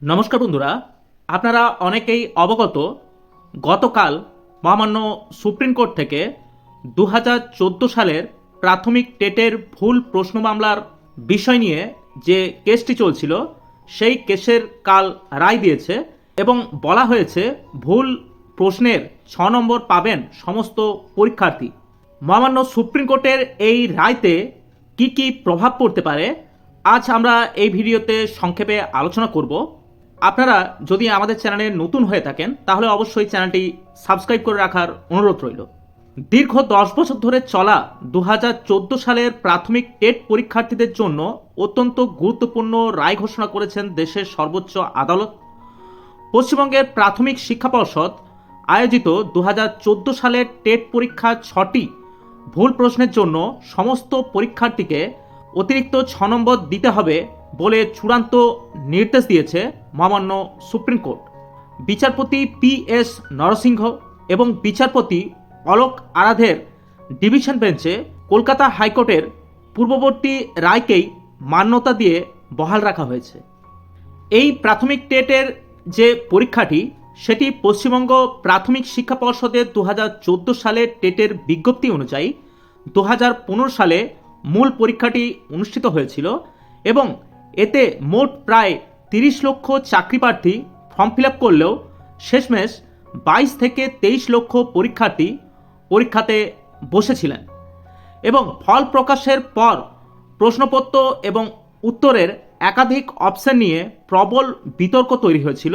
নমস্কার বন্ধুরা, আপনারা অনেকেই অবগত। গতকাল মহামান্য সুপ্রিম কোর্ট থেকে 2014 সালের প্রাথমিক টেটের ভুল প্রশ্ন মামলার বিষয় নিয়ে যে কেসটি চলছিল সেই কেসের কাল রায় দিয়েছে এবং বলা হয়েছে ভুল প্রশ্নের 6 নম্বর পাবেন সমস্ত পরীক্ষার্থী। মহামান্য সুপ্রিম কোর্টের এই রায়তে কি কি প্রভাব পড়তে পারে আজ আমরা এই ভিডিওতে সংক্ষেপে আলোচনা করব। আপনারা যদি আমাদের চ্যানেলে নতুন হয়ে থাকেন তাহলে অবশ্যই চ্যানেলটি সাবস্ক্রাইব করে রাখার অনুরোধ রইল। দীর্ঘ 10 বছর ধরে চলা 2014 সালের প্রাথমিক টেট পরীক্ষার্থীদের জন্য অত্যন্ত গুরুত্বপূর্ণ রায় ঘোষণা করেছেন দেশের সর্বোচ্চ আদালত। পশ্চিমবঙ্গের প্রাথমিক শিক্ষা পর্ষদ আয়োজিত 2014 সালের টেট পরীক্ষা 6টি ভুল প্রশ্নের জন্য সমস্ত পরীক্ষার্থীকে অতিরিক্ত 6 নম্বর দিতে হবে বলে চূড়ান্ত নির্দেশ দিয়েছে মহামান্য সুপ্রিম কোর্ট। বিচারপতি পি.এস. নরসিংহ এবং বিচারপতি অলোক আরাধের ডিভিশন বেঞ্চে কলকাতা হাইকোর্টের পূর্ববর্তী রায়কেই মান্যতা দিয়ে বহাল রাখা হয়েছে। এই প্রাথমিক টেটের যে পরীক্ষাটি সেটি পশ্চিমবঙ্গ প্রাথমিক শিক্ষা পর্ষদের 2014 সালে টেটের বিজ্ঞপ্তি অনুযায়ী 2015 সালে মূল পরীক্ষাটি অনুষ্ঠিত হয়েছিল এবং এতে মোট প্রায় 30 লক্ষ চাকরিপ্রার্থী ফর্ম ফিল আপ করলেও শেষমেশ 22 থেকে 23 লক্ষ পরীক্ষার্থী পরীক্ষাতে বসেছিলেন এবং ফল প্রকাশের পর প্রশ্নপত্র এবং উত্তরের একাধিক অপশন নিয়ে প্রবল বিতর্ক তৈরি হয়েছিল।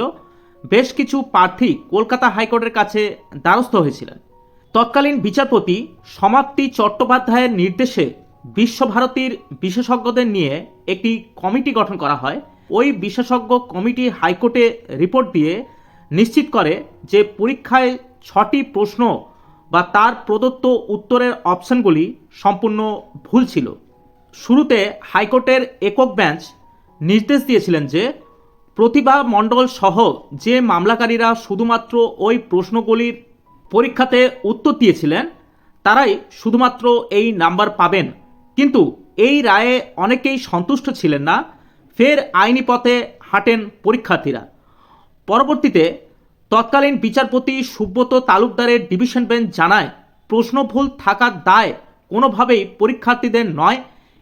বেশ কিছু প্রার্থী কলকাতা হাইকোর্টের কাছে দ্বারস্থ হয়েছিলেন। তৎকালীন বিচারপতি সমাপ্তি চট্টোপাধ্যায়ের নির্দেশে বিশ্বভারতীর বিশেষজ্ঞদের নিয়ে একটি কমিটি গঠন করা হয়। ওই বিশেষজ্ঞ কমিটি হাইকোর্টে রিপোর্ট দিয়ে নিশ্চিত করে যে পরীক্ষায় 6টি প্রশ্ন বা তার প্রদত্ত উত্তরের অপশনগুলি সম্পূর্ণ ভুল ছিল। শুরুতে হাইকোর্টের একক বেঞ্চ নির্দেশ দিয়েছিলেন যে প্রতিভা মণ্ডল সহ যে মামলাকারীরা শুধুমাত্র ওই প্রশ্নগুলির পরীক্ষাতে উত্তর দিয়েছিলেন তারাই শুধুমাত্র এই নাম্বার পাবেন। কিন্তু এই রায়ে অনেকেই সন্তুষ্ট ছিলেন না। ফের আইনি পথে হাঁটেন পরীক্ষার্থীরা। পরবর্তীতে তৎকালীন বিচারপতি সুব্রত তালুকদারের ডিভিশন বেঞ্চ জানায় প্রশ্ন ভুল থাকার দায় কোনোভাবেই পরীক্ষার্থীদের নয়,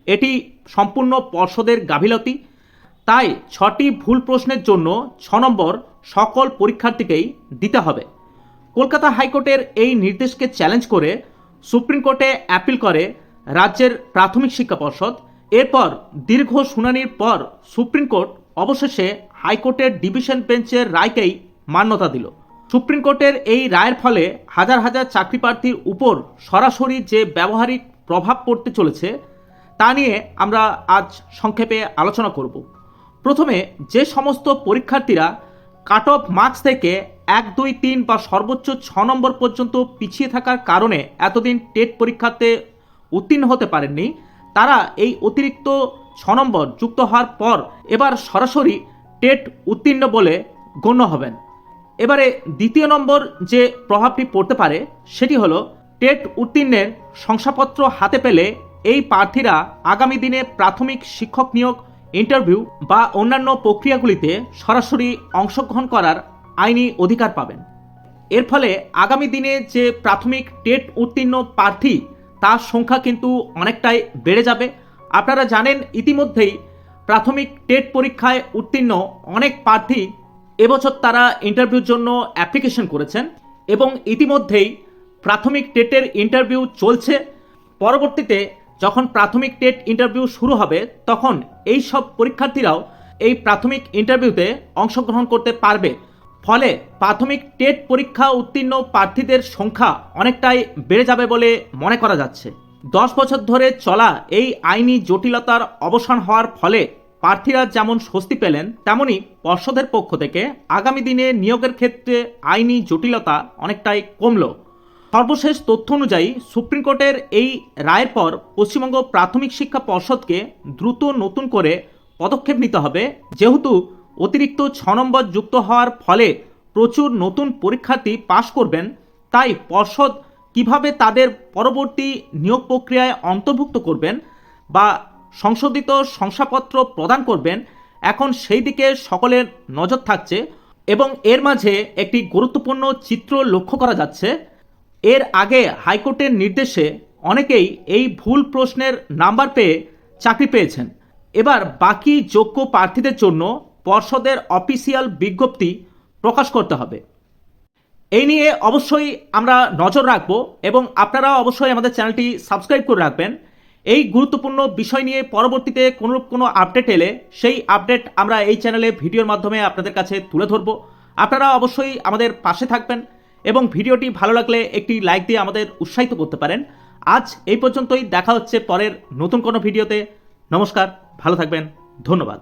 এটি সম্পূর্ণ পর্ষদের গাফিলতি। তাই 6টি ভুল প্রশ্নের জন্য 6 নম্বর সকল পরীক্ষার্থীকেই দিতে হবে। কলকাতা হাইকোর্টের এই নির্দেশকে চ্যালেঞ্জ করে সুপ্রিম কোর্টে অ্যাপিল করে রাজ্যের প্রাথমিক শিক্ষা পর্ষদ। এরপর দীর্ঘ শুনানির পর সুপ্রিম কোর্ট অবশেষে হাইকোর্টের ডিভিশন বেঞ্চের রায়কেই মান্যতা দিল। সুপ্রিম কোর্টের এই রায়ের ফলে হাজার হাজার চাকরিপ্রার্থীর উপর সরাসরি যে ব্যবহারিক প্রভাব পড়তে চলেছে তা নিয়ে আমরা আজ সংক্ষেপে আলোচনা করব। প্রথমে যে সমস্ত পরীক্ষার্থীরা কাট অফ মার্কস থেকে 1, 2, 3 বা সর্বোচ্চ 6 নম্বর পর্যন্ত পিছিয়ে থাকার কারণে এতদিন টেট পরীক্ষাতে উত্তীর্ণ হতে পারেননি, তারা এই অতিরিক্ত 6 নম্বর যুক্ত হওয়ার পর এবার সরাসরি টেট উত্তীর্ণ বলে গণ্য হবেন। এবারে দ্বিতীয় নম্বর যে প্রভাবটি পড়তে পারে সেটি হলো টেট উত্তীর্ণের শংসাপত্র হাতে পেলে এই প্রার্থীরা আগামী দিনে প্রাথমিক শিক্ষক নিয়োগ, ইন্টারভিউ বা অন্যান্য প্রক্রিয়াগুলিতে সরাসরি অংশগ্রহণ করার আইনি অধিকার পাবেন। এর ফলে আগামী দিনে যে প্রাথমিক টেট উত্তীর্ণ প্রার্থী তার সংখ্যা কিন্তু অনেকটাই বেড়ে যাবে। আপনারা জানেন ইতিমধ্যেই প্রাথমিক টেট পরীক্ষায় উত্তীর্ণ অনেক প্রার্থী এবছর তারা ইন্টারভিউর জন্য অ্যাপ্লিকেশন করেছেন এবং ইতিমধ্যেই প্রাথমিক টেটের ইন্টারভিউ চলছে। পরবর্তীতে যখন প্রাথমিক টেট ইন্টারভিউ শুরু হবে তখন এই সব পরীক্ষার্থীরাও এই প্রাথমিক ইন্টারভিউতে অংশগ্রহণ করতে পারবে। ফলে প্রাথমিক টেট পরীক্ষা উত্তীর্ণ প্রার্থীদের সংখ্যা অনেকটাই বেড়ে যাবে বলে মনে করা যাচ্ছে। 10 বছর ধরে চলা এই আইনি জটিলতার অবসান হওয়ার ফলে প্রার্থীরা যেমন স্বস্তি পেলেন তেমনি পর্ষদের পক্ষ থেকে আগামী দিনে নিয়োগের ক্ষেত্রে আইনি জটিলতা অনেকটাই কমল। সর্বশেষ তথ্য অনুযায়ী সুপ্রিম কোর্টের এই রায়ের পর পশ্চিমবঙ্গ প্রাথমিক শিক্ষা পর্ষদকে দ্রুত নতুন করে পদক্ষেপ নিতে হবে। যেহেতু অতিরিক্ত 6 নম্বর যুক্ত হওয়ার ফলে প্রচুর নতুন পরীক্ষার্থী পাশ করবেন, তাই পর্ষদ কিভাবে তাদের পরবর্তী নিয়োগ প্রক্রিয়ায় অন্তর্ভুক্ত করবেন বা সংশোধিত শংসাপত্র প্রদান করবেন এখন সেই দিকে সকলের নজর থাকছে এবং এর মাঝে একটি গুরুত্বপূর্ণ চিত্র লক্ষ্য করা যাচ্ছে। এর আগে হাইকোর্টের নির্দেশে অনেকেই এই ভুল প্রশ্নের নাম্বার পেয়ে চাকরি পেয়েছেন। এবার বাকি যোগ্য প্রার্থীদের জন্য পর্ষদের অফিসিয়াল বিজ্ঞপ্তি প্রকাশ করতে হবে। এই নিয়ে অবশ্যই আমরা নজর রাখব এবং আপনারা অবশ্যই আমাদের চ্যানেলটি সাবস্ক্রাইব করে রাখবেন। এই গুরুত্বপূর্ণ বিষয় নিয়ে পরবর্তীতে কোনো আপডেট এলে সেই আপডেট আমরা এই চ্যানেলে ভিডিওর মাধ্যমে আপনাদের কাছে তুলে ধরব। আপনারা অবশ্যই আমাদের পাশে থাকবেন এবং ভিডিওটি ভালো লাগলে একটি লাইক দিয়ে আমাদের উৎসাহিত করতে পারেন। আজ এই পর্যন্তই, দেখা হচ্ছে পরের নতুন কোনো ভিডিওতে। নমস্কার, ভালো থাকবেন, ধন্যবাদ।